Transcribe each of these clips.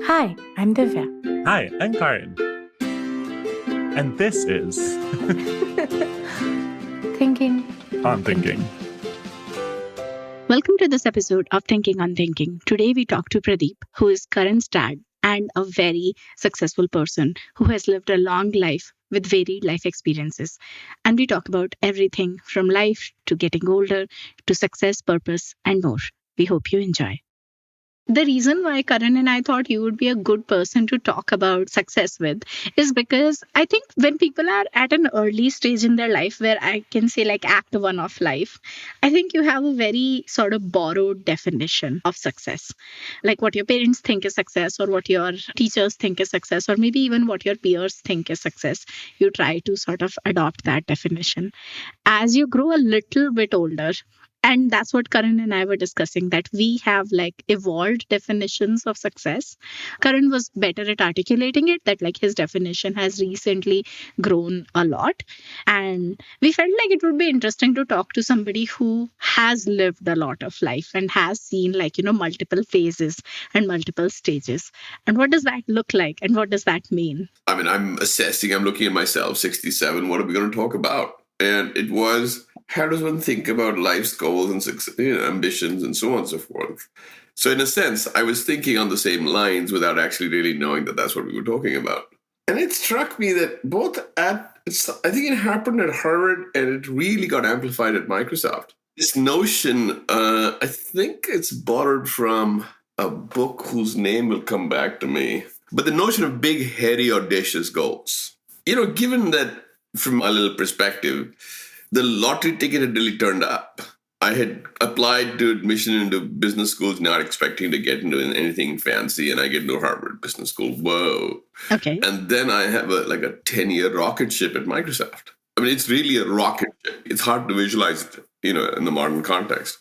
Hi, I'm Divya. Hi, I'm Kahran. And this is Thinking On Thinking. Welcome to this episode of Thinking on Thinking. Today we talk to Pradeep, who is Karan's dad and a very successful person who has lived a long life with varied life experiences. And we talk about everything from life to getting older to success, purpose, and more. We hope you enjoy. The reason why Karan and I thought you would be a good person to talk about success with is because I think when people are at an early stage in their life, where I can say like act one of life, I think you have a very sort of borrowed definition of success. Like what your parents think is success, or what your teachers think is success, or maybe even what your peers think is success. You try to sort of adopt that definition. As you grow a little bit older, and that's what Karan and I were discussing, that we have like evolved definitions of success. Karan was better at articulating it, that like his definition has recently grown a lot. And we felt like it would be interesting to talk to somebody who has lived a lot of life and has seen like, multiple phases and multiple stages. And what does that look like? And what does that mean? I mean, I'm looking at myself, 67, what are we going to talk about? And it was, how does one think about life's goals and success, ambitions and so on and so forth? So in a sense, I was thinking on the same lines without actually really knowing that that's what we were talking about. And it struck me that I think it happened at Harvard and it really got amplified at Microsoft. This notion, I think it's borrowed from a book whose name will come back to me. But the notion of big, hairy, audacious goals. Given that from a little perspective, the lottery ticket had really turned up. I had applied to admission into business schools, not expecting to get into anything fancy, and I get into Harvard Business School. Whoa. Okay. And then I have a 10-year rocket ship at Microsoft. I mean, it's really a rocket ship. It's hard to visualize it, in the modern context,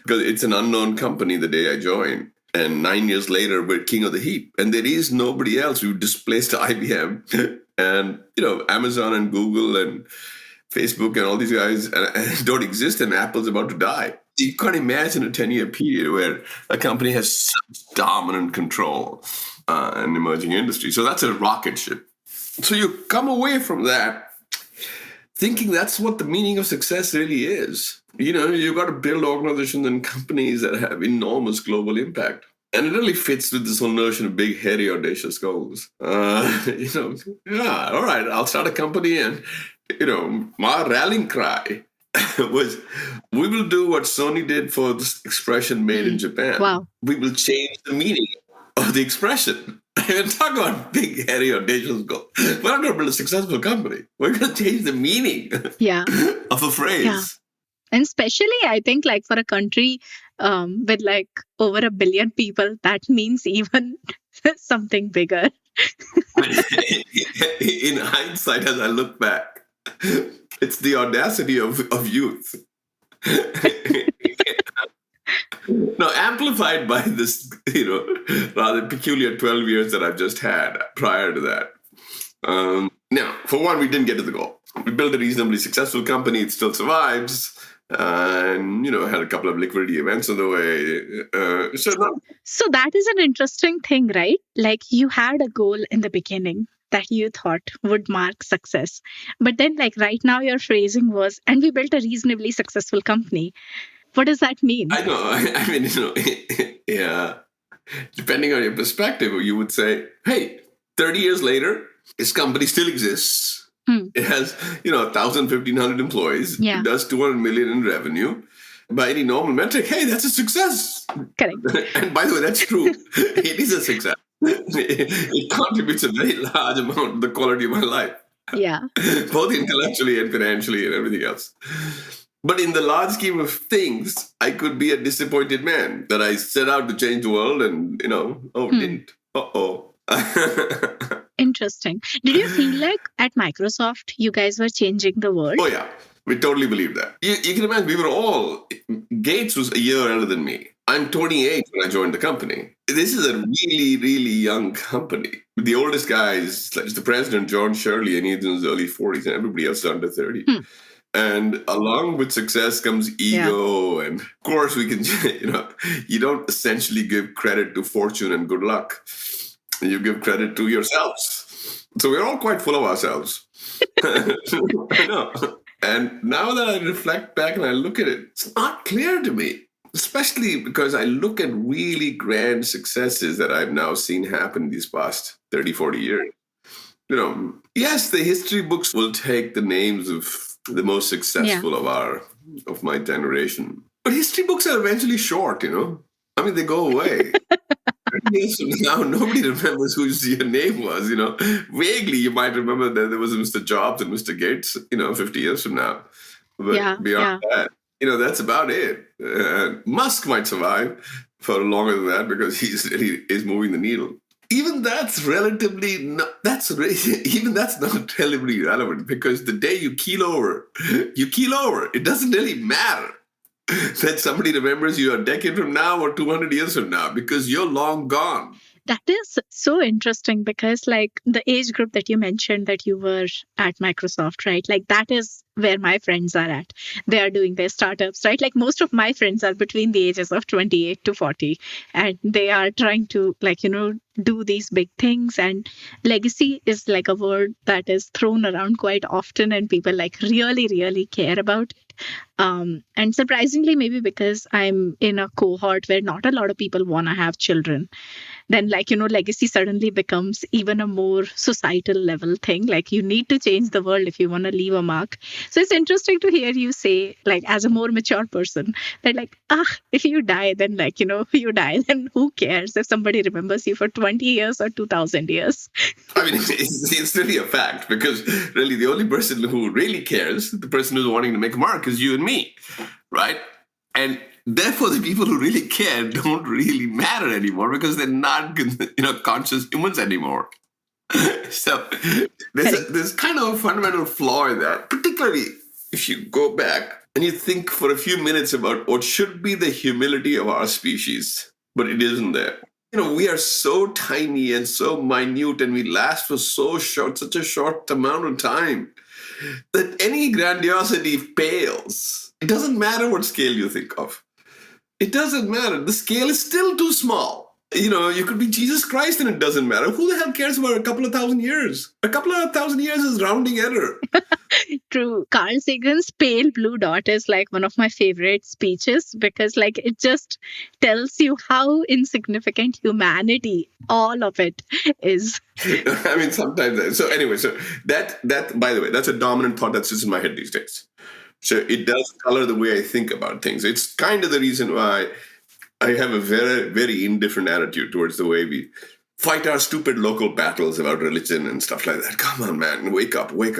because it's an unknown company the day I joined. And 9 years later, we're king of the heap. And there is nobody else. We've displaced IBM and, Amazon and Google and Facebook and all these guys don't exist, and Apple's about to die. You can't imagine a 10-year period where a company has such dominant control in an emerging industry. So that's a rocket ship. So you come away from that thinking that's what the meaning of success really is. You've got to build organizations and companies that have enormous global impact. And it really fits with this whole notion of big, hairy, audacious goals. All right, I'll start a company and, my rallying cry was, we will do what Sony did for this expression made in Japan. Wow. We will change the meaning of the expression. Talk about big, hairy, audacious goals. We're not going to build a successful company. We're going to change the meaning of a phrase. Yeah. And especially, I think, like for a country with like over 1 billion people, that means even something bigger. In hindsight, as I look back, it's the audacity of youth. Now, amplified by this, rather peculiar 12 years that I've just had prior to that. Now, for one, we didn't get to the goal. We built a reasonably successful company. It still survives. And, had a couple of liquidity events on the way. So that is an interesting thing, right? Like you had a goal in the beginning that you thought would mark success. But then like right now your phrasing was, and we built a reasonably successful company. What does that mean? I know. I mean, yeah. Depending on your perspective, you would say, hey, 30 years later, this company still exists. It has, 1,000, 1,500 employees. Yeah. It does 200 million in revenue. By any normal metric, hey, that's a success. Correct. And by the way, that's true. It is a success. It contributes a very large amount to the quality of my life. Yeah. Both intellectually and financially and everything else. But in the large scheme of things, I could be a disappointed man that I set out to change the world and, didn't. Uh-oh. Interesting. Did you feel like at Microsoft, you guys were changing the world? Oh, yeah. We totally believe that. You can imagine, Gates was a year older than me. I'm 28 when I joined the company. This is a really, really young company. The oldest guy is the president, John Shirley, and he's in his early 40s, and everybody else is under 30. And along with success comes ego. And of course, we can, you don't essentially give credit to fortune and good luck. You give credit to yourselves. So we're all quite full of ourselves. I know. And now that I reflect back and I look at it, it's not clear to me, especially because I look at really grand successes that I've now seen happen these past 30, 40 years. Yes, the history books will take the names of the most successful of my generation. But history books are eventually short, I mean, they go away. 30 years from now, nobody remembers who your name was, Vaguely, you might remember that there was Mr. Jobs and Mr. Gates, 50 years from now. But beyond that, that's about it. Musk might survive for longer than that because he is moving the needle. Even that's even that's not terribly relevant because the day you keel over. It doesn't really matter that somebody remembers you a decade from now or 200 years from now because you're long gone. That is so interesting because, like, the age group that you mentioned that you were at Microsoft, right? Like, that is where my friends are at. They are doing their startups, right? Like, most of my friends are between the ages of 28 to 40, and they are trying to, like, do these big things. And legacy is like a word that is thrown around quite often, and people like really, really care about it. And surprisingly, maybe because I'm in a cohort where not a lot of people want to have children, then legacy suddenly becomes even a more societal level thing. Like, you need to change the world if you want to leave a mark. So it's interesting to hear you say, like, as a more mature person, that like, if you die, then you die, then who cares if somebody remembers you for 20 years or 2000 years? I mean, it's really a fact because really the only person who really cares, the person who's wanting to make a mark, is you and me, right? And therefore, the people who really care don't really matter anymore because they're not, conscious humans anymore. So there's kind of a fundamental flaw in that, particularly if you go back and you think for a few minutes about what should be the humility of our species, but it isn't there. We are so tiny and so minute, and we last for such a short amount of time that any grandiosity pales. It doesn't matter what scale you think of. It doesn't matter. The scale is still too small. You could be Jesus Christ and it doesn't matter. Who the hell cares about a couple of thousand years? A couple of thousand years is rounding error. True. Carl Sagan's Pale Blue Dot is like one of my favorite speeches because like it just tells you how insignificant humanity, all of it, is. I mean, sometimes. So anyway, that by the way, that's a dominant thought that sits in my head these days. So it does color the way I think about things. It's kind of the reason why I have a very, very indifferent attitude towards the way we fight our stupid local battles about religion and stuff like that. Come on, man, wake up. You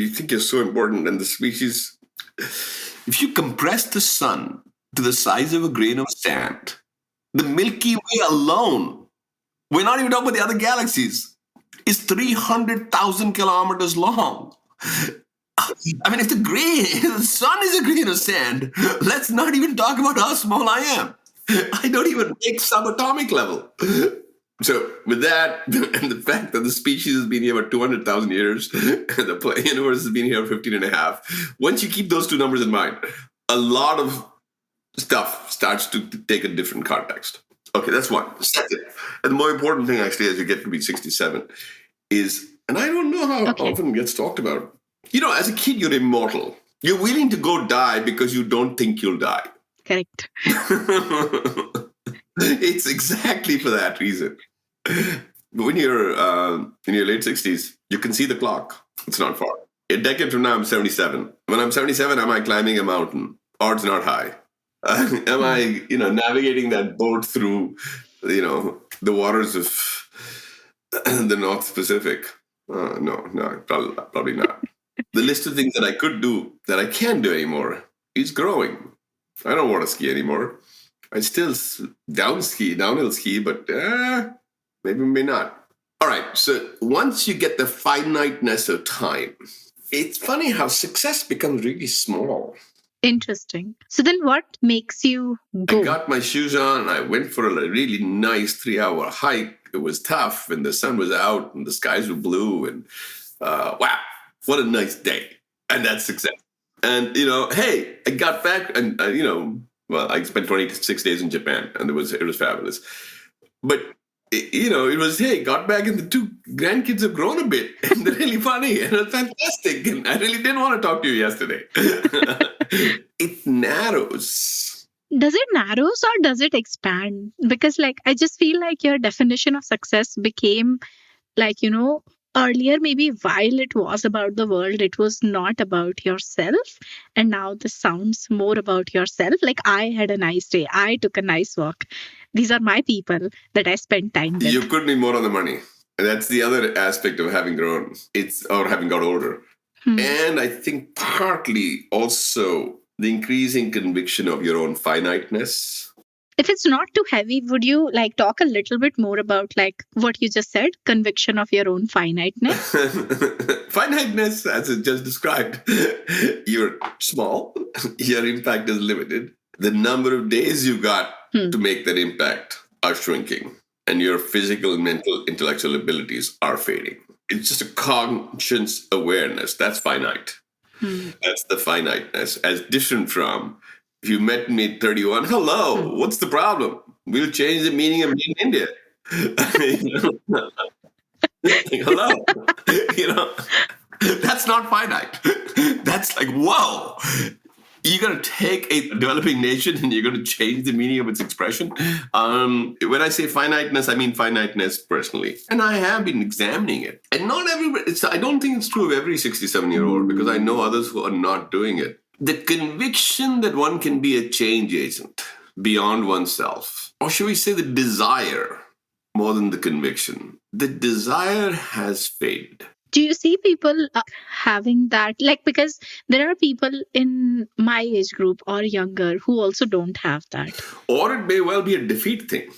think you're so important, and the species. If you compress the sun to the size of a grain of sand, the Milky Way alone, we're not even talking about the other galaxies, is 300,000 kilometers long. I mean, if the sun is a grain of sand, let's not even talk about how small I am. I don't even make subatomic level. So with that, and the fact that the species has been here for 200,000 years, and the universe has been here for 15 and a half, once you keep those two numbers in mind, a lot of stuff starts to take a different context. Okay, that's one. Second, and the more important thing, actually, as you get to be 67, is, and I don't know how often it gets talked about, as a kid, you're immortal. You're willing to go die because you don't think you'll die. Correct. It's exactly for that reason. When you're in your late 60s, you can see the clock. It's not far. A decade from now, I'm 77. When I'm 77, am I climbing a mountain? Odds not high. Am I, navigating that boat through, the waters of the North Pacific? No, probably not. The list of things that I could do that I can't do anymore is growing. I don't want to ski anymore. I still downhill ski, but maybe not. All right, so once you get the finiteness of time, it's funny how success becomes really small. Interesting. So then what makes you go? I got my shoes on. I went for a really nice 3-hour hike. It was tough, and the sun was out, and the skies were blue, and wow, what a nice day. And that's success. And, hey, I got back and, I spent 26 days in Japan and it was fabulous. But It was, hey, got back and the two grandkids have grown a bit and they're really funny and it's fantastic. And I really didn't want to talk to you yesterday. It narrows. Does it narrows or does it expand? Because like I just feel like your definition of success became like, earlier maybe while it was about the world, it was not about yourself. And now this sounds more about yourself. Like I had a nice day. I took a nice walk. These are my people that I spent time with. You could need more on the money. And that's the other aspect of having grown. Or having got older. And I think partly also the increasing conviction of your own finiteness. If it's not too heavy, would you like talk a little bit more about like what you just said, conviction of your own finiteness? Finiteness, as it just described, you're small, your impact is limited. The number of days you've got to make that impact are shrinking, and your physical and mental intellectual abilities are fading. It's just a conscious awareness. That's finite. That's the finiteness, as different from if you met me at 31, hello, what's the problem? We'll change the meaning of me in India. Hello. That's not finite. That's like, whoa. You're going to take a developing nation and you're going to change the meaning of its expression. When I say finiteness, I mean finiteness personally. And I have been examining it. And not everybody, I don't think it's true of every 67-year-old because I know others who are not doing it. The conviction that one can be a change agent beyond oneself, or should we say the desire more than the conviction, the desire has faded. Do you see people having that? Like, because there are people in my age group or younger who also don't have that. Or it may well be a defeat thing.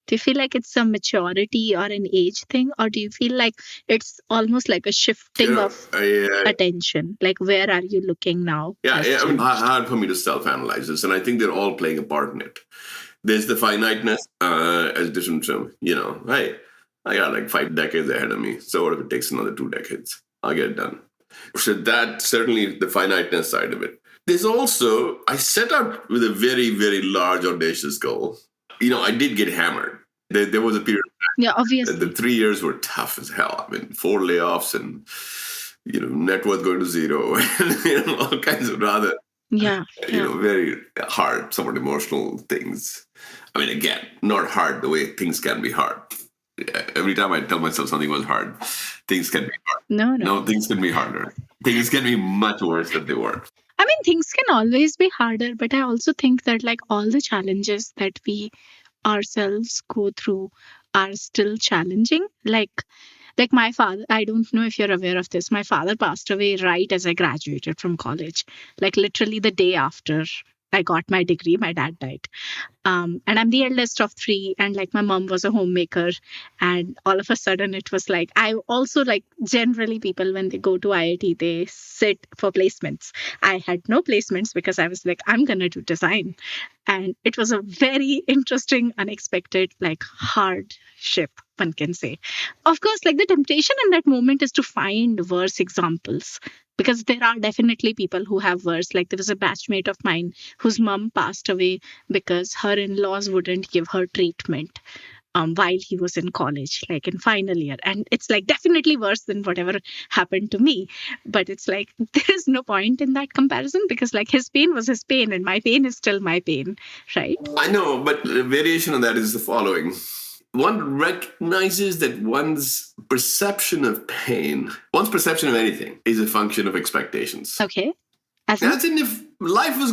Do you feel like it's a maturity or an age thing? Or do you feel like it's almost like a shifting of attention? Like, where are you looking now? Yeah, I mean, hard for me to self-analyze this. And I think they're all playing a part in it. There's the finiteness as different from, hey, I got like 5 decades ahead of me. So what if it takes another 2 decades? I'll get it done. So that's certainly the finiteness side of it. There's also, I set out with a very, very large, audacious goal. I did get hammered. There was a period of time. Yeah, obviously. The 3 years were tough as hell. I mean, 4 layoffs and, net worth going to zero and, all kinds of rather, very hard, somewhat emotional things. I mean, again, not hard the way things can be hard. Every time I tell myself something was hard, things can be hard. No, things can be harder. Things can be much worse than they were. I mean, things can always be harder, but I also think that like all the challenges that we ourselves go through are still challenging. Like my father, I don't know if you're aware of this. My father passed away right as I graduated from college. Like literally the day after I got my degree, my dad died. And I'm the eldest of 3. And like my mom was a homemaker. And all of a sudden it was like, I also like generally people when they go to IIT, they sit for placements. I had no placements because I was like, I'm going to do design. And it was a very interesting, unexpected, like hardship, one can say. Of course, like the temptation in that moment is to find worse examples. Because there are definitely people who have worse. Like there was a batchmate of mine whose mom passed away because her in-laws wouldn't give her treatment while he was in college, like in final year. And it's like definitely worse than whatever happened to me. But it's like there is no point in that comparison because like his pain was his pain and my pain is still my pain, right? I know, but the variation of that is the following. One recognizes that one's perception of pain, one's perception of anything is a function of expectations. Okay. As in if life has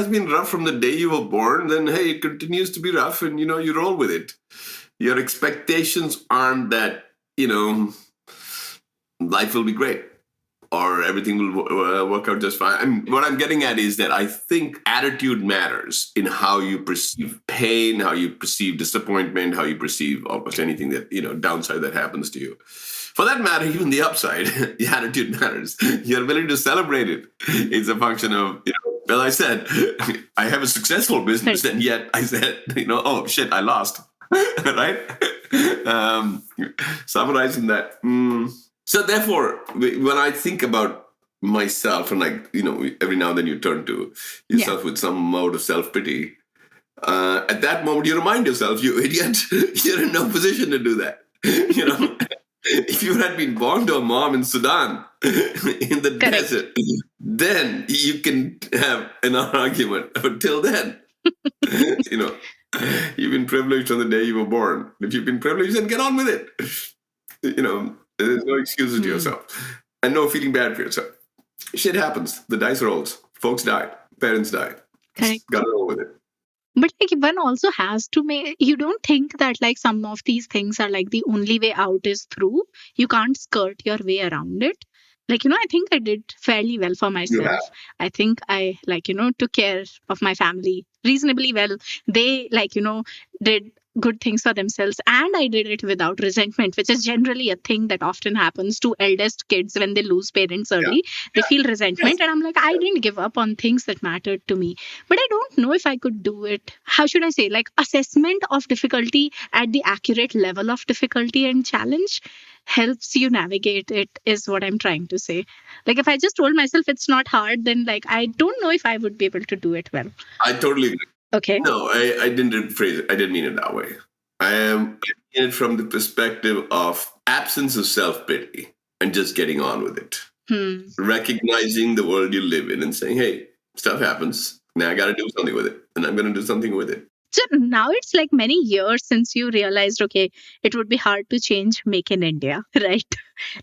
been rough from the day you were born, then hey, it continues to be rough and you roll with it. Your expectations aren't that, life will be great or everything will work out just fine. I mean, what I'm getting at is that I think attitude matters in how you perceive pain, how you perceive disappointment, how you perceive almost anything that, downside that happens to you. For that matter, even the upside, the attitude matters. Your ability to celebrate it is a function of, well, I said, I have a successful business and yet I said, oh shit, I lost, right? Summarizing that. So therefore, when I think about myself and every now and then you turn to yourself with some mode of self-pity, At that moment, you remind yourself, you idiot, you're in no position to do that. If you had been born to a mom in Sudan, in the Correct. desert, then you can have an argument. But till then, you know, you've been privileged on the day you were born. If you've been privileged, then get on with it. There's no excuses to yourself. And no feeling bad for yourself. Shit happens. The dice rolls. Folks die. Parents die. Correct. Got to roll with it. But like one also has to make, you don't think that like some of these things are like the only way out is through. You can't skirt your way around it. Like, I think I did fairly well for myself. I think I took care of my family reasonably well. They did good things for themselves, and I did it without resentment, which is generally a thing that often happens to eldest kids when they lose parents early. They feel resentment, and I'm like, I didn't give up on things that mattered to me, but I don't know if I could do it. How should I say, like assessment of difficulty at the accurate level of difficulty and challenge helps you navigate it, is what I'm trying to say. Like if I just told myself it's not hard, then like I don't know if I would be able to do it well. I totally agree. Okay. No, I didn't phrase it. I didn't mean it that way. I am in it from the perspective of absence of self-pity and just getting on with it. Recognizing the world you live in and saying, hey, stuff happens. Now I got to do something with it. And I'm going to do something with it. So now it's like many years since you realized, okay, it would be hard to change Make in India, right?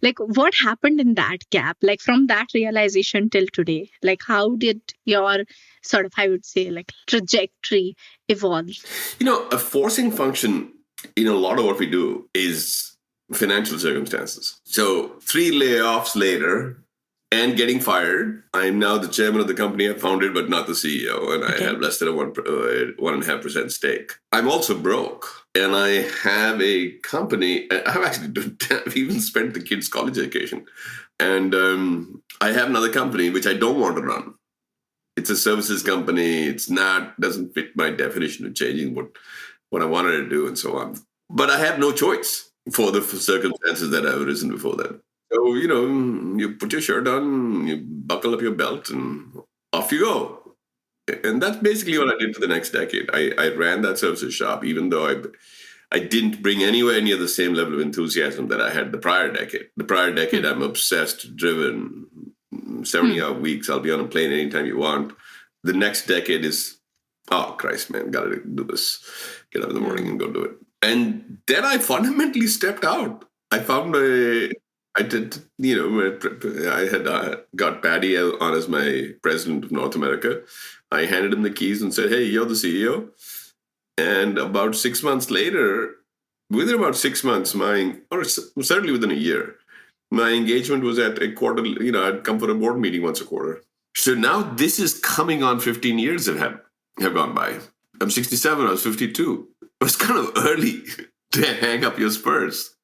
Like what happened in that gap? Like from that realization till today, like how did your sort of, I would say, like trajectory evolve? A forcing function in a lot of what we do is financial circumstances. So 3 layoffs later and getting fired, I'm now the chairman of the company I founded, but not the CEO, and I have less than a 1.5% stake. I'm also broke, and I have a company. I've actually even spent the kids' college education, and I have another company which I don't want to run. It's a services company. It's not doesn't fit my definition of changing what I wanted to do, and so on. But I have no choice for the circumstances that have arisen before that. So, you put your shirt on, you buckle up your belt, and off you go. And that's basically what I did for the next decade. I ran that services shop, even though I didn't bring anywhere near the same level of enthusiasm that I had the prior decade. The prior decade, I'm obsessed, driven, 70-hour weeks. I'll be on a plane anytime you want. The next decade is, oh, Christ, man, got to do this. Get up in the morning and go do it. And then I fundamentally stepped out. I found I had got Paddy on as my president of North America. I handed him the keys and said, hey, you're the CEO. And about 6 months later, within about 6 months, or certainly within a year, my engagement was at a quarter, I'd come for a board meeting once a quarter. So now this is coming on 15 years that have gone by. I'm 67, I was 52. It was kind of early to hang up your spurs.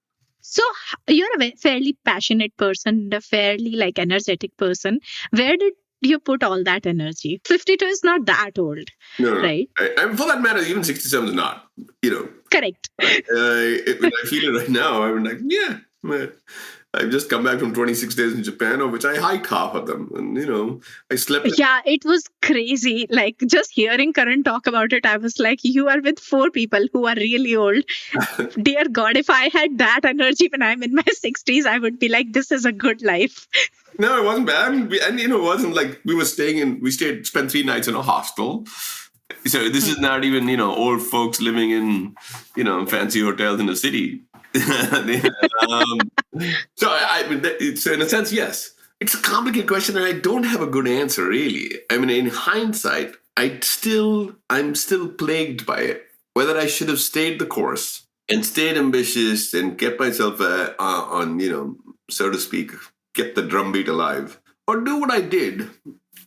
So you're a fairly passionate person, a fairly like energetic person. Where did you put all that energy? 52 is not that old, right? And for that matter, even 67 is not, Correct. When I feel it right now, I'm like, yeah, man. I've just come back from 26 days in Japan, of which I hiked half of them. And, I slept. Yeah, it was crazy. Like just hearing Karan talk about it, I was like, you are with 4 people who are really old. Dear God, if I had that energy when I'm in my 60s, I would be like, this is a good life. No, it wasn't bad. And, it wasn't like we spent 3 nights in a hostel. So this is not even, old folks living in, fancy hotels in the city. So it's in a sense, yes. It's a complicated question, and I don't have a good answer, really. I mean, in hindsight, I'm still plagued by it. Whether I should have stayed the course and stayed ambitious and kept myself on, so to speak, kept the drumbeat alive, or do what I did,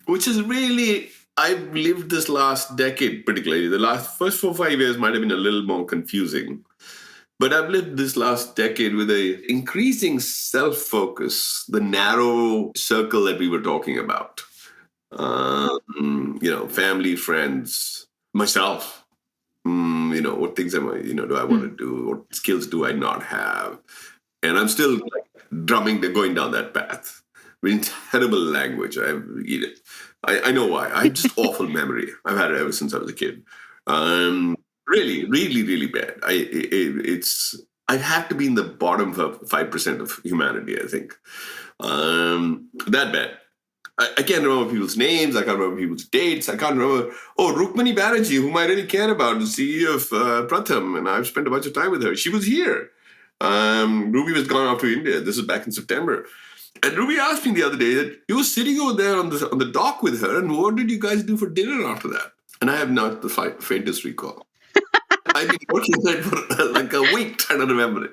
which is really, I've lived this last decade, particularly the first 4 or 5 years might have been a little more confusing. But I've lived this last decade with a increasing self-focus, the narrow circle that we were talking about. Family, friends, myself. What things do I want to do? What skills do I not have? And I'm still going down that path. With terrible language. I know why. I have just awful memory. I've had it ever since I was a kid. Really, really, really bad. I'd have to be in the bottom of 5% of humanity, I think. That bad. I can't remember people's names. I can't remember people's dates. I can't remember. Oh, Rukmini Banerjee, whom I really care about, the CEO of Pratham, and I've spent a bunch of time with her. She was here. Ruby was gone off to India. This is back in September. And Ruby asked me the other day that you were sitting over there on the dock with her, and what did you guys do for dinner after that? And I have not the faintest recall. I've been working on it for like a week trying to remember it.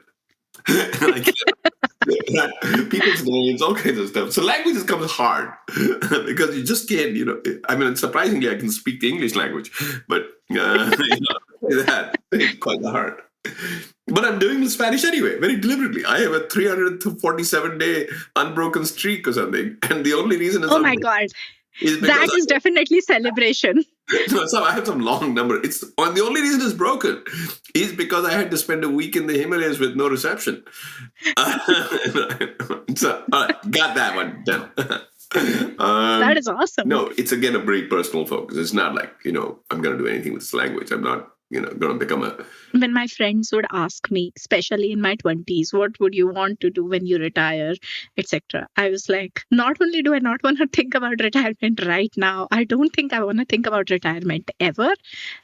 People's names, all kinds of stuff. So language becomes hard because you just can't, I mean, surprisingly, I can speak the English language, but it's quite hard. But I'm doing the Spanish anyway, very deliberately. I have a 347-day unbroken streak or something. And the only reason is... Oh my God. That is definitely celebration. No, so I have some long number. The only reason it's broken is because I had to spend a week in the Himalayas with no reception. So, got that one done. That is awesome. No, it's again a very personal focus. It's not like, I'm going to do anything with this language. I'm not, going to become a... When my friends would ask me, especially in my 20s, what would you want to do when you retire, etc., I was like, not only do I not want to think about retirement right now, I don't think I want to think about retirement ever,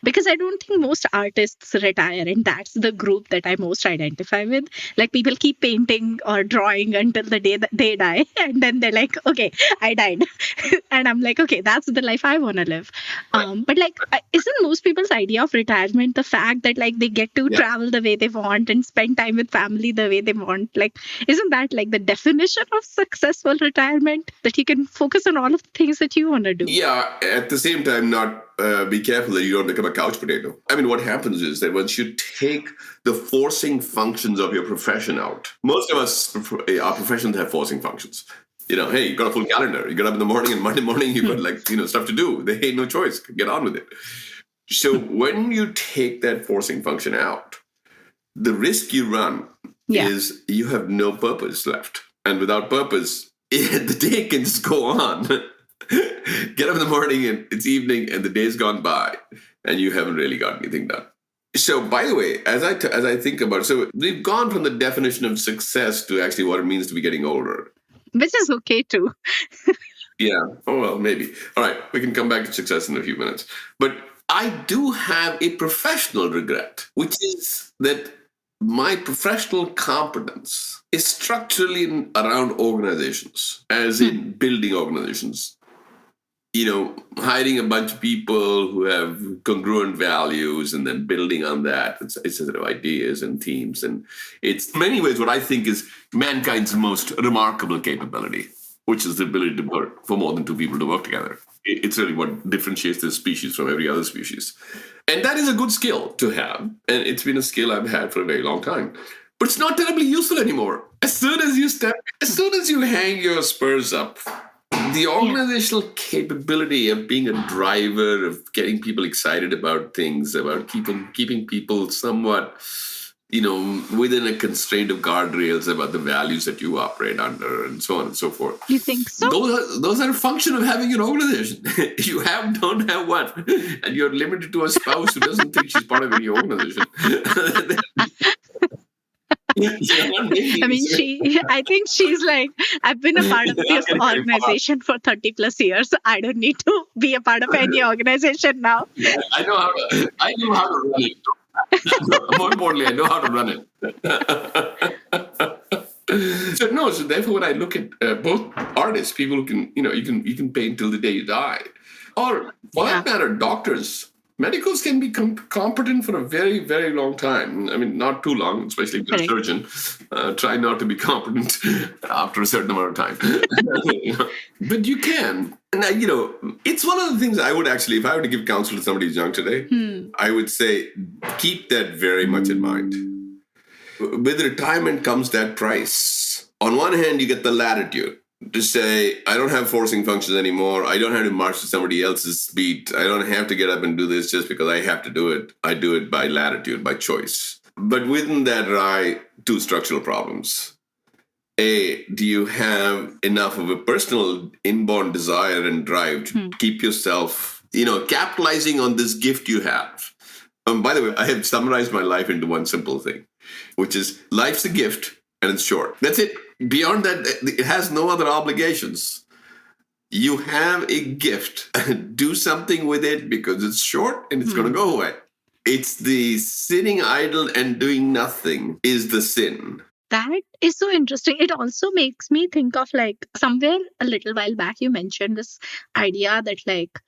because I don't think most artists retire, and that's the group that I most identify with. Like, people keep painting or drawing until the day that they die, and then they're like, okay, I died. And I'm like, okay, that's the life I want to live. But like, isn't most people's idea of retirement the fact that like they get to travel the way they want and spend time with family the way they want? Like, isn't that like the definition of successful retirement, that you can focus on all of the things that you want to do? Yeah, at the same time, not be careful that you don't become a couch potato. I mean, what happens is that once you take the forcing functions of your profession out, most of us, our professions have forcing functions. Hey, you got a full calendar. You get up in the morning, and Monday morning you got stuff to do. They ain't no choice. Get on with it. So when you take that forcing function out, the risk you run is you have no purpose left. And without purpose, the day can just go on. Get up in the morning and it's evening and the day's gone by and you haven't really got anything done. So, by the way, as I think about it, so we've gone from the definition of success to actually what it means to be getting older. Which is okay too. Yeah. Oh, well, maybe. All right. We can come back to success in a few minutes. But I do have a professional regret, which is that my professional competence is structurally around organizations, as in building organizations. Hiring a bunch of people who have congruent values and then building on that. It's sort of ideas and themes. And it's in many ways what I think is mankind's most remarkable capability, which is the ability to work for more than two people to work together. It's really what differentiates this species from every other species. And that is a good skill to have. And it's been a skill I've had for a very long time. But it's not terribly useful anymore. As soon as you hang your spurs up, the organizational capability of being a driver, of getting people excited about things, about keeping people somewhat, within a constraint of guardrails about the values that you operate under, and so on and so forth. You think so? Those are a function of having an organization. You don't have one, and you're limited to a spouse who doesn't think she's part of any organization. I think she's like, I've been a part of this organization for 30 plus years. I don't need to be a part of any organization now. Yeah, I know how to run it. More importantly, I know how to run it. So therefore, when I look at both artists, people who can, you can paint till the day you die, or for that matter, doctors. Medicals can be competent for a very, very long time. I mean, not too long, especially if you're a surgeon. Try not to be competent after a certain amount of time. But you can. And, it's one of the things I would actually, if I were to give counsel to somebody who's young today, I would say keep that very much in mind. With retirement comes that price. On one hand, you get the latitude to say, I don't have forcing functions anymore. I don't have to march to somebody else's beat. I don't have to get up and do this just because I have to do it. I do it by latitude, by choice. But within that lie two structural problems. A, do you have enough of a personal inborn desire and drive to keep yourself, capitalizing on this gift you have? By the way, I have summarized my life into one simple thing, which is life's a gift and it's short. That's it. Beyond that, it has no other obligations. You have a gift. Do something with it because it's short and it's going to go away. It's the sitting idle and doing nothing is the sin. That is so interesting. It also makes me think of like somewhere a little while back, you mentioned this idea that like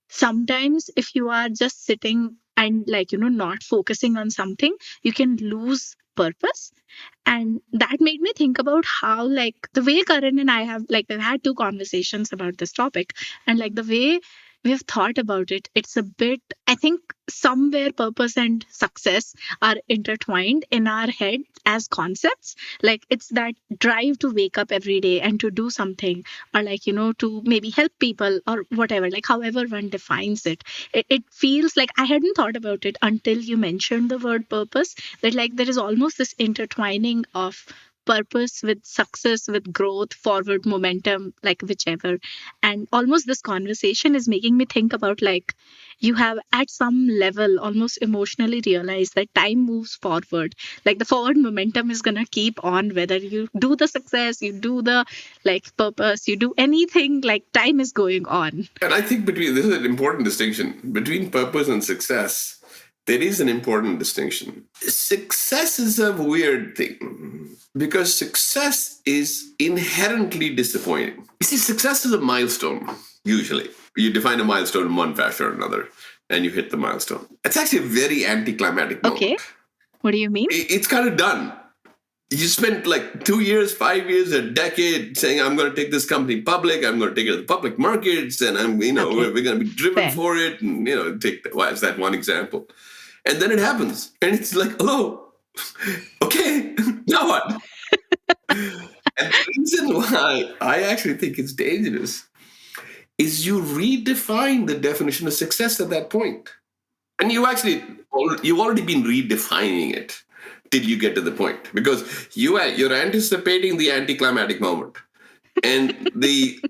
sometimes if you are just sitting and like, not focusing on something, you can lose purpose. And that made me think about how like the way Karan and I have like we've had two conversations about this topic, and like the way we have thought about it, it's a bit, I think somewhere purpose and success are intertwined in our head as concepts. Like it's that drive to wake up every day and to do something, or like, to maybe help people or whatever, like however one defines it. It feels like I hadn't thought about it until you mentioned the word purpose, that like there is almost this intertwining of purpose with success, with growth, forward momentum, like whichever. And almost this conversation is making me think about like you have at some level almost emotionally realized that time moves forward. Like the forward momentum is going to keep on, whether you do the success, you do the like purpose, you do anything, like time is going on. And I think this is an important distinction between purpose and success. There is an important distinction. Success is a weird thing because success is inherently disappointing. You see, success is a milestone, usually. You define a milestone in one fashion or another, and you hit the milestone. It's actually a very anticlimactic moment. Okay. What do you mean? It's kind of done. You spent like 2 years, 5 years, a decade saying, I'm going to take this company public. I'm going to take it to the public markets. And we're going to be driven for it. And, that's that one example. And then it happens. And it's like, hello. Okay. Now what? And the reason why I actually think it's dangerous is you redefine the definition of success at that point. And you've already been redefining it till you get to the point, because you're anticipating the anticlimactic moment. And you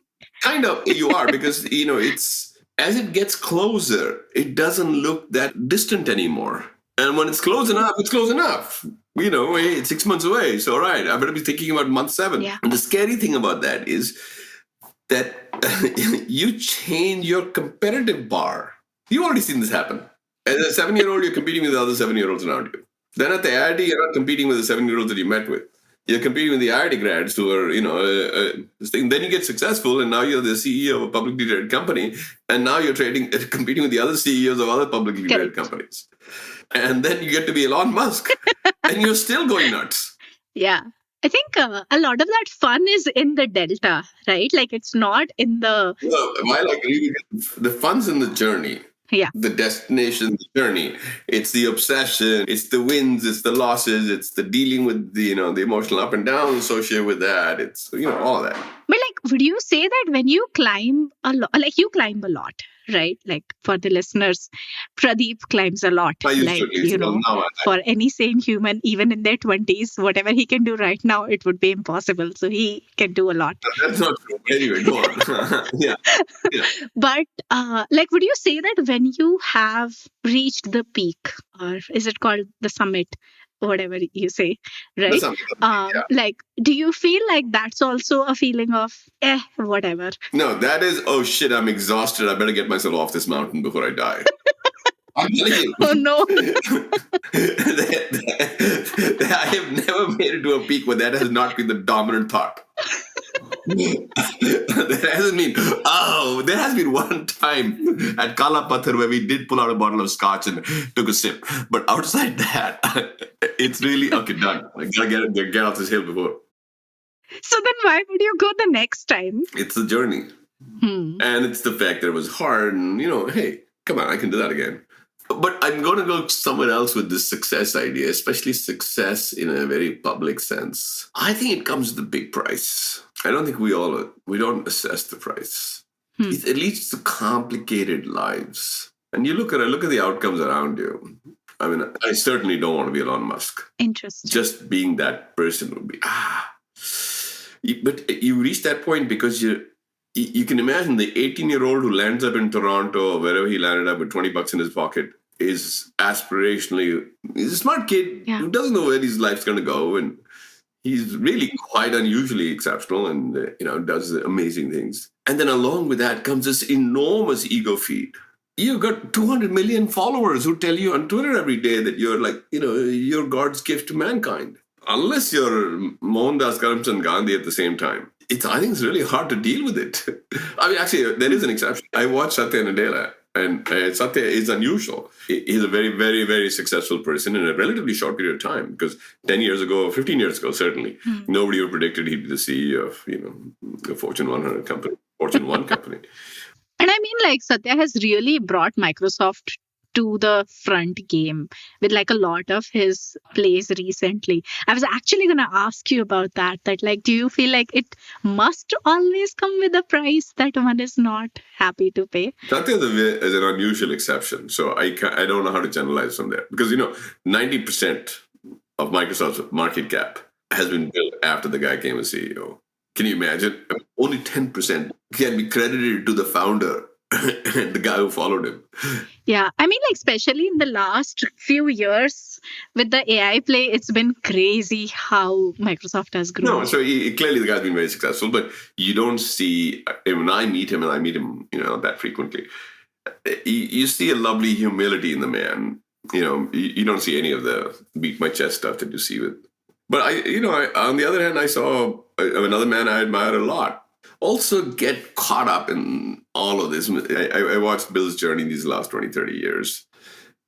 are, because, it's, as it gets closer, it doesn't look that distant anymore. And when it's close enough, it's close enough. Hey, it's 6 months away. So, all right, I better be thinking about month 7. Yeah. And the scary thing about that is that you change your competitive bar. You've already seen this happen. As a 7-year-old, you're competing with the other 7-year-olds around you. Then at the IIT, you're not competing with the 7-year-olds that you met with. You're competing with the IIT grads who are, this thing. Then you get successful, and now you're the CEO of a publicly traded company, and now you're competing with the other CEOs of other publicly traded companies. And then you get to be Elon Musk, and you're still going nuts. Yeah. I think a lot of that fun is in the delta, right? Like it's not in the... While I agree with you, the fun's in the journey. Yeah. The destination, the journey. It's the obsession. It's the wins. It's the losses. It's the dealing with the emotional up and down associated with that. It's all of that. But like, would you say that when you climb a lot, like you climb a lot, right? Like for the listeners, Pradeep climbs a lot. I used to, for any sane human, even in their 20s, whatever he can do right now, it would be impossible. So he can do a lot. That's not true. Anyway, go on. Yeah. But like, would you say that when you have reached the peak, or is it called the summit, whatever you say, right? Like, do you feel like that's also a feeling of, whatever? No, that is, oh shit, I'm exhausted. I better get myself off this mountain before I die. I'm telling you. Oh no. I have never made it to a peak where that has not been the dominant thought. There has been one time at Kala Pathar where we did pull out a bottle of scotch and took a sip. But outside that, it's really, okay, done. I gotta get off this hill before. So then why would you go the next time? It's the journey. And it's the fact that it was hard and, hey, come on, I can do that again. But I'm going to go somewhere else with this success idea, especially success in a very public sense. I think it comes with a big price. I don't think we don't assess the price. It leads to complicated lives. And you look at the outcomes around you. I mean, I certainly don't want to be Elon Musk. Interesting. Just being that person would be, But you reach that point because you can imagine the 18-year-old who lands up in Toronto or wherever he landed up with $20 in his pocket. is aspirationally, he's a smart kid Yeah. who doesn't know where his life's going to go. And he's really quite unusually exceptional and, does amazing things. And then along with that comes this enormous ego feed. You've got 200 million followers who tell you on Twitter every day that you're like, you're God's gift to mankind. Unless you're Mohandas Karamchand Gandhi at the same time. I think it's really hard to deal with it. I mean, actually, there is an exception. I watched Satya Nadella, and Satya is unusual. He's a very, very, very successful person in a relatively short period of time, because 10 years ago, 15 years ago, certainly, nobody would have predicted he'd be the CEO of a Fortune 100 company, Fortune 1 company. And I mean, like, Satya has really brought Microsoft to the front game with like a lot of his plays recently. I was actually going to ask you about that, like, do you feel like it must always come with a price that one is not happy to pay? Satya is an unusual exception. So I don't know how to generalize from there. Because, 90% of Microsoft's market cap has been built after the guy became a CEO. Can you imagine? Only 10% can be credited to the founder and the guy who followed him. Yeah, I mean, like, especially in the last few years with the AI play, it's been crazy how Microsoft has grown. No, so clearly the guy's been very successful, but you don't see, when I meet him, and I meet him, not that frequently, you see a lovely humility in the man. You don't see any of the beat my chest stuff that you see with. But on the other hand, I saw another man I admire a lot also get caught up in all of this. I watched Bill's journey these last 20, 30 years,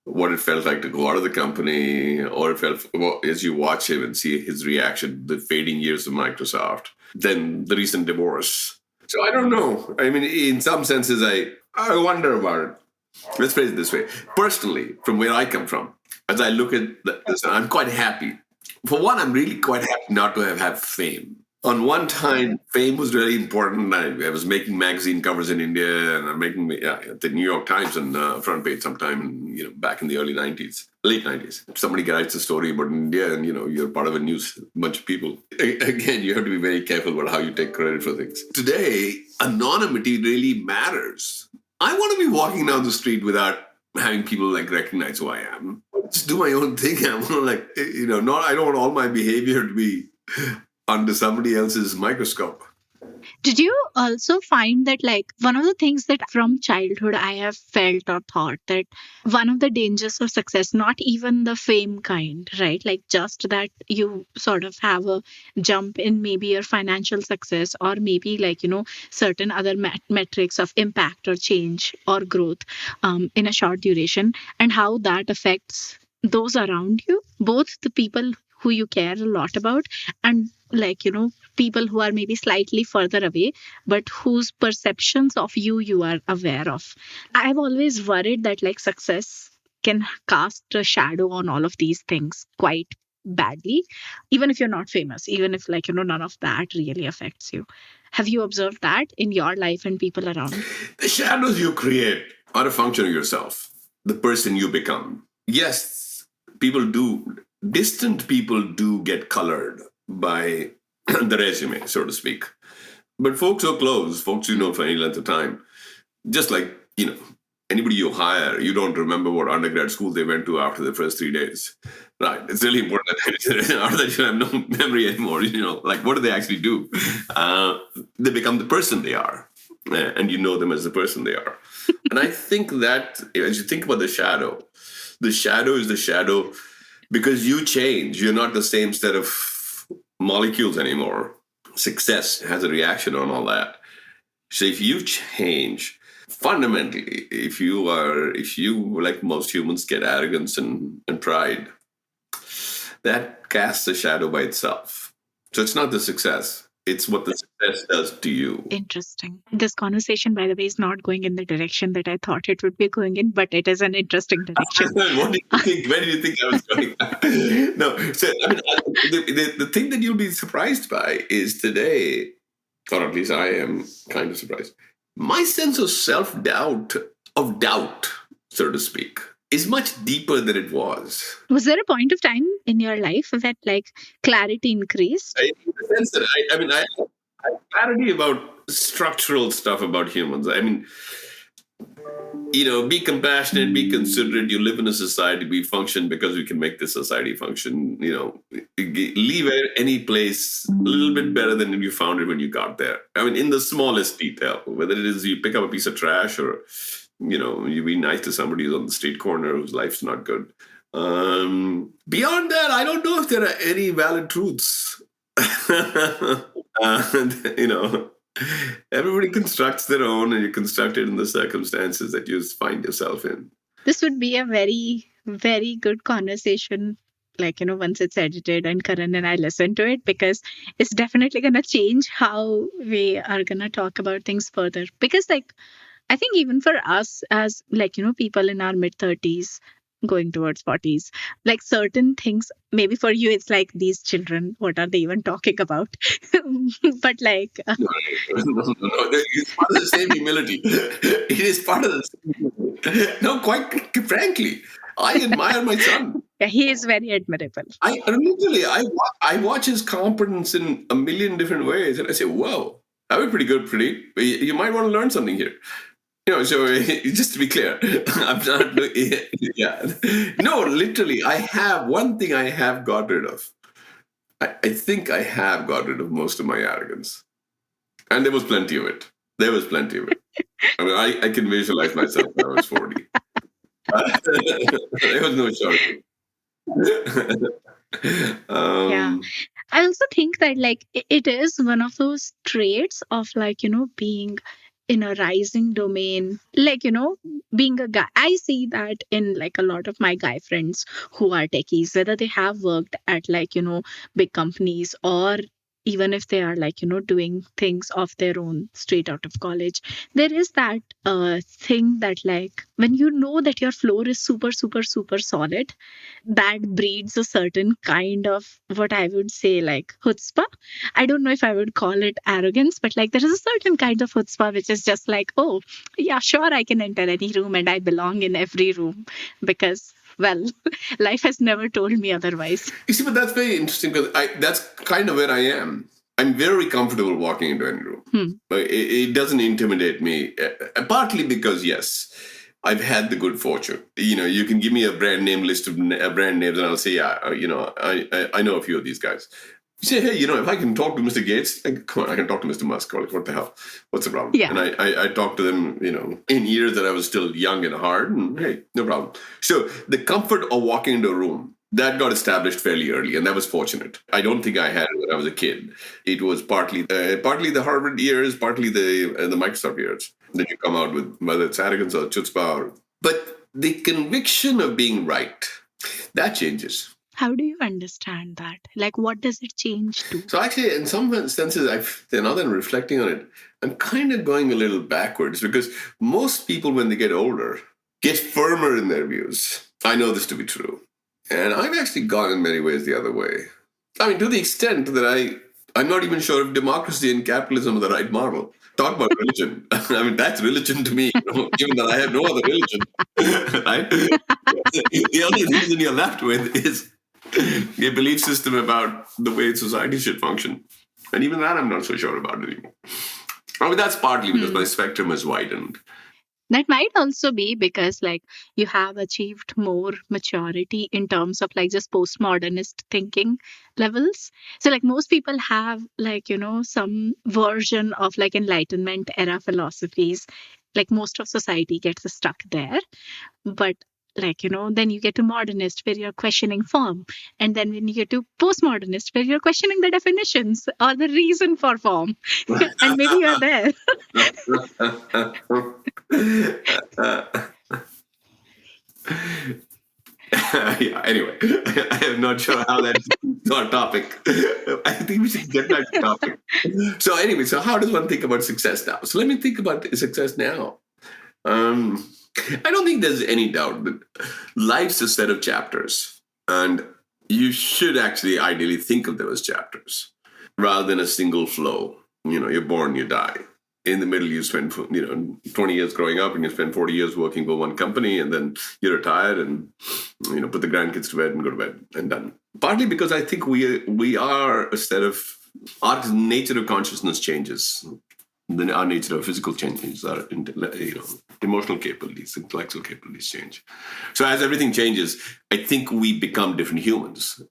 what it felt like to go out of the company, or it felt, as you watch him and see his reaction, the fading years of Microsoft, then the recent divorce. So I don't know. I mean, in some senses, I wonder about it. Let's phrase it this way. Personally, from where I come from, as I look at this, I'm quite happy. For one, I'm really quite happy not to have fame. On one time, fame was really important. I was making magazine covers in India, and I'm making the New York Times on front page sometime, back in the early 90s, late 90s. If somebody writes a story about India and, you're part of a news bunch of people, again, you have to be very careful about how you take credit for things. Today, anonymity really matters. I want to be walking down the street without having people recognize who I am. Just do my own thing. I want to I don't want all my behavior to be under somebody else's microscope. Did you also find that one of the things that from childhood I have felt or thought that one of the dangers of success, not even the fame kind, right? Just that you sort of have a jump in maybe your financial success, or maybe certain other metrics of impact or change or growth in a short duration, and how that affects those around you, both the people who you care a lot about and people who are maybe slightly further away, but whose perceptions of you are aware of. I've always worried that success can cast a shadow on all of these things quite badly, even if you're not famous, even if none of that really affects you. Have you observed that in your life and people around? The shadows you create are a function of yourself, the person you become. Yes, distant people do get colored by the resume, so to speak. But folks who are close, folks you know for any length of time, just like, anybody you hire, you don't remember what undergrad school they went to after the first 3 days. Right. It's really important that you have no memory anymore. What do they actually do? They become the person they are. And you know them as the person they are. And I think that, as you think about the shadow is the shadow because you change. You're not the same set of molecules anymore. Success has a reaction on all that. So if you change, fundamentally, if you, like most humans, get arrogance and pride, that casts a shadow by itself. So it's not the success. It's what the success does to you. Interesting. This conversation, by the way, is not going in the direction that I thought it would be going in, but it is an interesting direction. What did you think? Where did you think I was going? No. So, the thing that you'll be surprised by is today, or at least I am kind of surprised, my sense of self-doubt, so to speak, is much deeper than it was. Was there a point of time in your life that clarity increased? In the sense that I have clarity about structural stuff about humans. I mean, Be compassionate, be considerate. You live in a society, we function because we can make this society function. Leave any place a little bit better than you found it when you got there. I mean, in the smallest detail, whether it is you pick up a piece of trash or, you be nice to somebody who's on the street corner whose life's not good. Beyond that, I don't know if there are any valid truths. Everybody constructs their own, and you construct it in the circumstances that you find yourself in. This would be a very, very good conversation, once it's edited and Karan and I listen to it, because it's definitely going to change how we are going to talk about things further. Because, I think even for us as, people in our mid 30s, going towards 40s, certain things, maybe for you it's like, these children, what are they even talking about? But No, it's part of the same humility. It is part of the same humility. No, quite frankly, I admire my son. Yeah, he is very admirable. I watch his competence in a million different ways, and I say, whoa, that was pretty good, Pradeep. You might want to learn something here. So just to be clear, I'm not. Yeah, no, literally, I have one thing I have got rid of. I think I have got rid of most of my arrogance, and there was plenty of it. I mean, I can visualize myself when I was 40. There was no shortage. Yeah. I also think that it is one of those traits of being in a rising domain, being a guy. I see that in a lot of my guy friends who are techies, whether they have worked at big companies, or even if they are doing things of their own straight out of college. There is that thing that when you know that your floor is super super super solid, that breeds a certain kind of, what I would say, chutzpah. I don't know if I would call it arrogance, but there is a certain kind of chutzpah which is just oh, yeah, sure, I can enter any room and I belong in every room because, well, life has never told me otherwise. You see, but that's very interesting because that's kind of where I am. I'm very comfortable walking into any room. It doesn't intimidate me, partly because, yes, I've had the good fortune. You can give me a brand name list of brand names and I'll say, yeah, I know a few of these guys. You say, hey, if I can talk to Mr. Gates, come on, I can talk to Mr. Musk. What the hell? What's the problem? Yeah. And I talked to them, in years that I was still young and hard, and hey, no problem. So the comfort of walking into a room, that got established fairly early, and that was fortunate. I don't think I had it when I was a kid. It was partly the Harvard years, partly the Microsoft years that you come out with, whether it's arrogance or chutzpah. But the conviction of being right, that changes. How do you understand that? What does it change to? So actually, in some senses, now that I'm reflecting on it, I'm kind of going a little backwards because most people, when they get older, get firmer in their views. I know this to be true. And I've actually gone in many ways the other way. I mean, to the extent that I'm not even sure if democracy and capitalism are the right model. Talk about religion. I mean, that's religion to me, given that I have no other religion. Right? The only reason you're left with is a belief system about the way society should function. And even that I'm not so sure about anymore. I mean, that's partly because my spectrum has widened. That might also be because you have achieved more maturity in terms of just postmodernist thinking levels. So most people have some version of Enlightenment era philosophies. Most of society gets stuck there. But then you get to modernist where you're questioning form. And then when you get to postmodernist where you're questioning the definitions or the reason for form. And maybe you're there. Yeah, anyway, I am not sure how that's our topic. I think we should get back to topic. So anyway, so how does one think about success now? So let me think about success now. I don't think there's any doubt that life's a set of chapters, and you should actually ideally think of them as chapters rather than a single flow. You're born, you die. In the middle, you spend 20 years growing up, and you spend 40 years working for one company, and then you're retired and put the grandkids to bed and go to bed and done. Partly because I think we are a set of, our nature of consciousness changes. our nature of physical changes, our emotional capabilities, intellectual capabilities change. So as everything changes, I think we become different humans.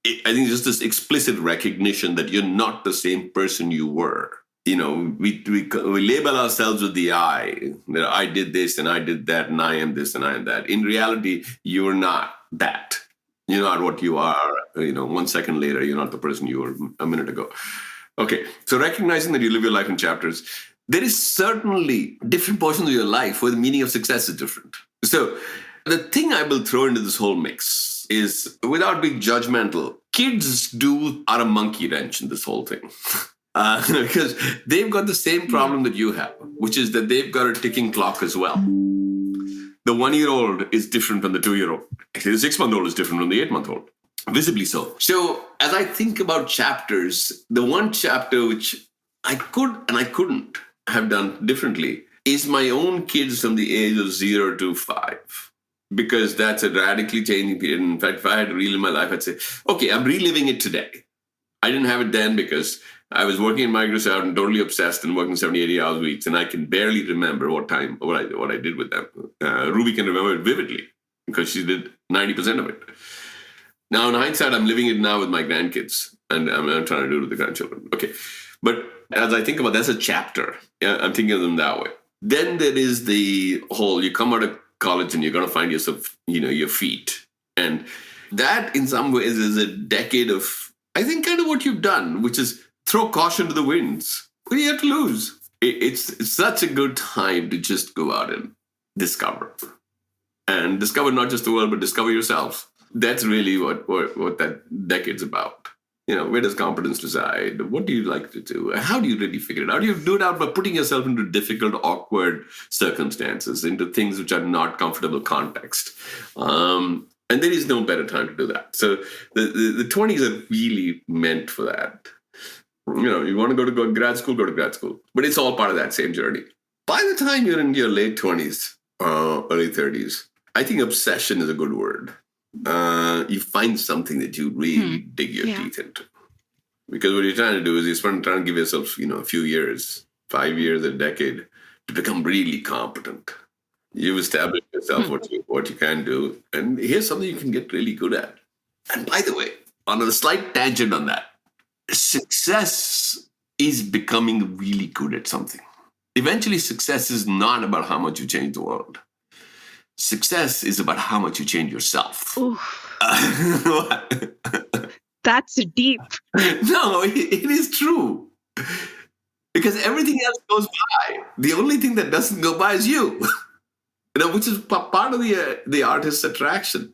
I think just this explicit recognition that you're not the same person you were. We label ourselves with the I, that I did this and I did that and I am this and I am that. In reality, you're not that. You're not what you are. 1 second later, you're not the person you were a minute ago. Okay, so recognizing that you live your life in chapters, there is certainly different portions of your life where the meaning of success is different. So the thing I will throw into this whole mix is, without being judgmental, kids are a monkey wrench in this whole thing. Because they've got the same problem that you have, which is that they've got a ticking clock as well. The 1-year-old is different from the 2-year-old. Actually, the 6-month-old is different from the 8-month-old. Visibly so. So as I think about chapters, the one chapter which I could and I couldn't have done differently is my own kids from the age of 0 to 5. Because that's a radically changing period. In fact, if I had to relive my life, I'd say, okay, I'm reliving it today. I didn't have it then because I was working in Microsoft and totally obsessed and working 70, 80 hours weeks, and I can barely remember what I did with them. Ruby can remember it vividly because she did 90% of it. Now, in hindsight, I'm living it now with my grandkids, and I'm trying to do it with the grandchildren. Okay, but as I think about that's a chapter. Yeah, I'm thinking of them that way. Then there is the whole, you come out of college and you're going to find yourself, your feet. And that, in some ways, is a decade of, I think, kind of what you've done, which is throw caution to the winds. What do you have to lose? It's such a good time to just go out and discover. And discover not just the world, but discover yourself. That's really what that decade's about. Where does competence reside? What do you like to do? How do you really figure it out? You do it out by putting yourself into difficult, awkward circumstances, into things which are not comfortable context. And there is no better time to do that. So the 20s are really meant for that. You want to go to grad school, go to grad school. But it's all part of that same journey. By the time you're in your late 20s, early 30s, I think obsession is a good word. You find something that you really dig your teeth into. Because what you're trying to do is trying to give yourself, a few years, 5 years, a decade, to become really competent. You've established yourself what you can do. And here's something you can get really good at. And by the way, on a slight tangent on that, success is becoming really good at something. Eventually, success is not about how much you change the world. Success is about how much you change yourself. That's deep. No, it is true. Because everything else goes by. The only thing that doesn't go by is you. Which is part of the artist's attraction.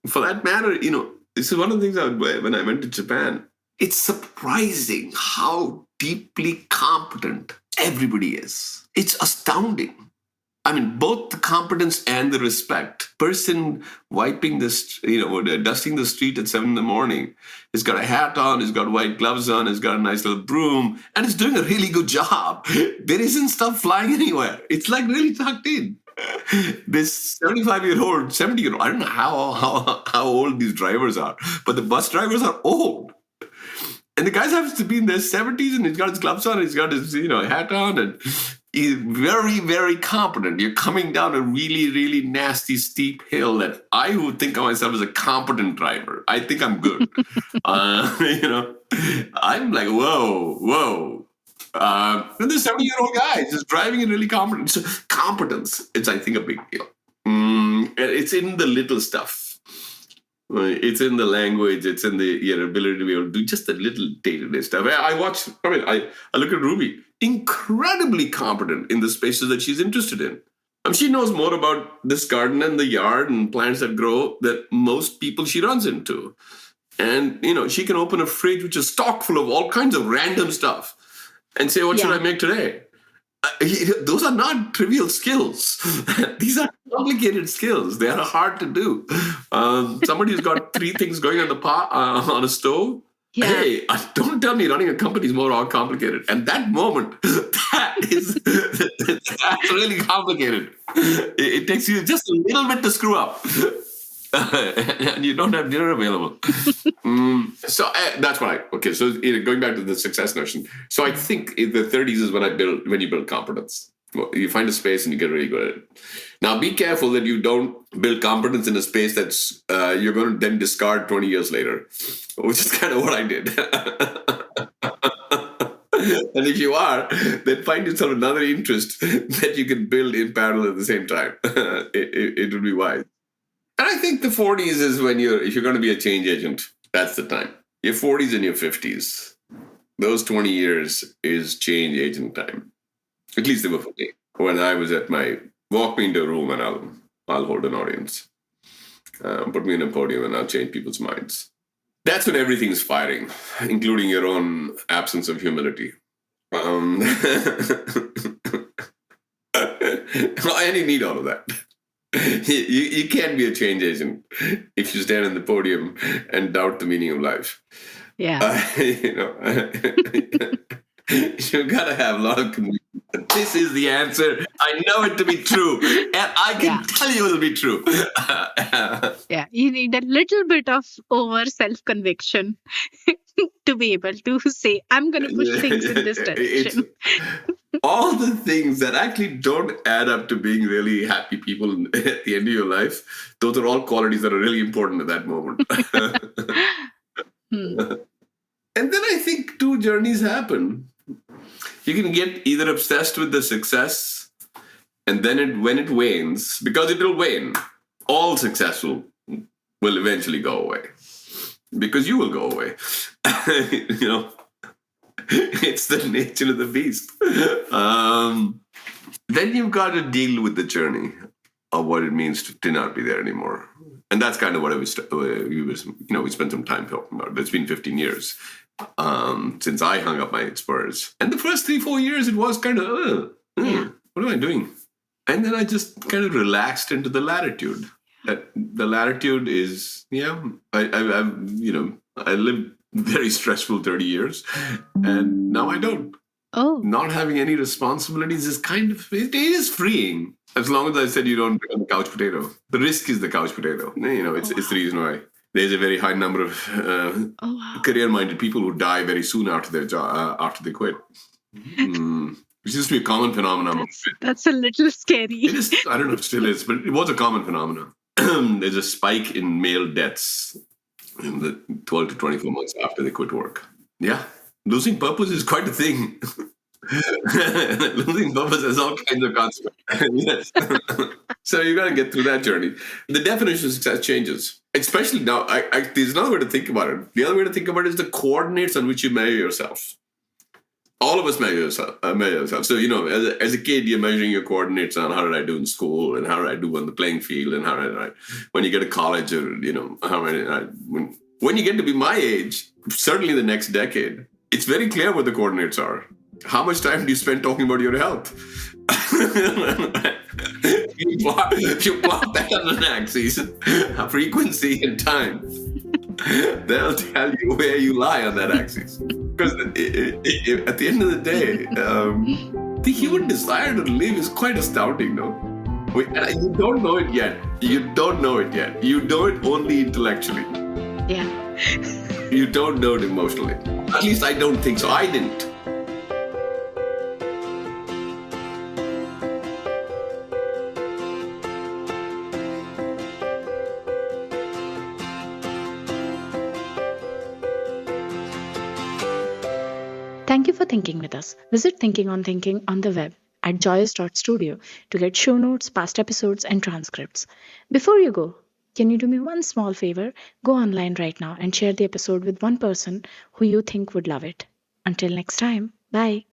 For that matter, this is one of the things when I went to Japan. It's surprising how deeply competent everybody is. It's astounding. I mean, both the competence and the respect. Person wiping dusting the street at 7 a.m. He's got a hat on, he's got white gloves on, he's got a nice little broom, and he's doing a really good job. There isn't stuff flying anywhere. It's like really tucked in. This 75-year-old, 70-year-old, I don't know how old these drivers are, but the bus drivers are old. And the guy happens to be in their 70s, and he's got his gloves on, and he's got his hat on, and he's very, very competent. You're coming down a really, really nasty, steep hill that I would think of myself as a competent driver. I think I'm good. I'm like, whoa. And this 70-year-old guy is just driving it really competent. So competence, it's, I think, a big deal. It's in the little stuff. It's in the language. It's in your ability to be able to do just the little day-to-day stuff. I look at Ruby, incredibly competent in the spaces that she's interested in. She knows more about this garden and the yard and plants that grow than most people she runs into. And, she can open a fridge which is stocked full of all kinds of random stuff and say, what should I make today? Those are not trivial skills. These are complicated skills. They are hard to do. Somebody who's got 3 things going on on a stove. Yeah. Hey, don't tell me running a company is more complicated. And that moment, that's really complicated. It takes you just a little bit to screw up. and you don't have dinner available. That's why. Okay, so going back to the success notion. So I think in the 30s is when you build competence. Well, you find a space and you get really good at it. Now, be careful that you don't build competence in a space that's you're going to then discard 20 years later, which is kind of what I did. And if you are, then find yourself another interest that you can build in parallel at the same time. It would be wise. And I think the 40s is when if you're going to be a change agent, that's the time. Your 40s and your 50s, those 20 years is change agent time. At least they were for me. When I was walk me into a room and I'll hold an audience. Put me in a podium and I'll change people's minds. That's when everything's firing, including your own absence of humility. And you need all of that. You can't be a change agent if you stand on the podium and doubt the meaning of life. Yeah. You've got to have a lot of conviction. This is the answer. I know it to be true. And I can tell you it'll be true. Yeah. You need a little bit of over self-conviction to be able to say, I'm going to push things in this direction. All the things that actually don't add up to being really happy people at the end of your life, those are all qualities that are really important at that moment. And then I think two journeys happen. You can get either obsessed with the success, and then when it wanes, because it will wane, all successful will eventually go away. Because you will go away. It's the nature of the beast. Then you've got to deal with the journey of what it means to not be there anymore. And that's kind of what we spent some time talking about. It's been 15 years since I hung up my spurs. And the first 3-4 years, it was kind of, what am I doing? And then I just kind of relaxed into the latitude. The latitude is, I lived very stressful 30 years, and now I don't. Oh. Not having any responsibilities is it is freeing. As long as I said you don't become a couch potato. The risk is the couch potato. It's the reason why there's a very high number of career-minded people who die very soon after their job, after they quit. Which used to be a common phenomenon. That's a little scary. It is. I don't know if it still is, but it was a common phenomenon. There's a spike in male deaths in the 12 to 24 months after they quit work. Yeah. Losing purpose is quite a thing. Losing purpose has all kinds of consequences. Yes. So you got to get through that journey. The definition of success changes, especially now. There's another way to think about it. The other way to think about it is the coordinates on which you measure yourself. All of us measure ourselves. So, as a kid, you're measuring your coordinates on how did I do in school and how did I do on the playing field and how did I, when you get to college or, when you get to be my age, certainly the next decade, it's very clear what the coordinates are. How much time do you spend talking about your health? you plot that on an axis, frequency and time. They'll tell you where you lie on that axis. Because at the end of the day, the human desire to live is quite astounding, no? And you don't know it yet. You know it only intellectually. Yeah. You don't know it emotionally. At least I don't think so. I didn't. Thank you for thinking with us. Visit Thinking on Thinking on the web at joyous.studio to get show notes, past episodes, and transcripts. Before you go, can you do me one small favor? Go online right now and share the episode with one person who you think would love it. Until next time, bye.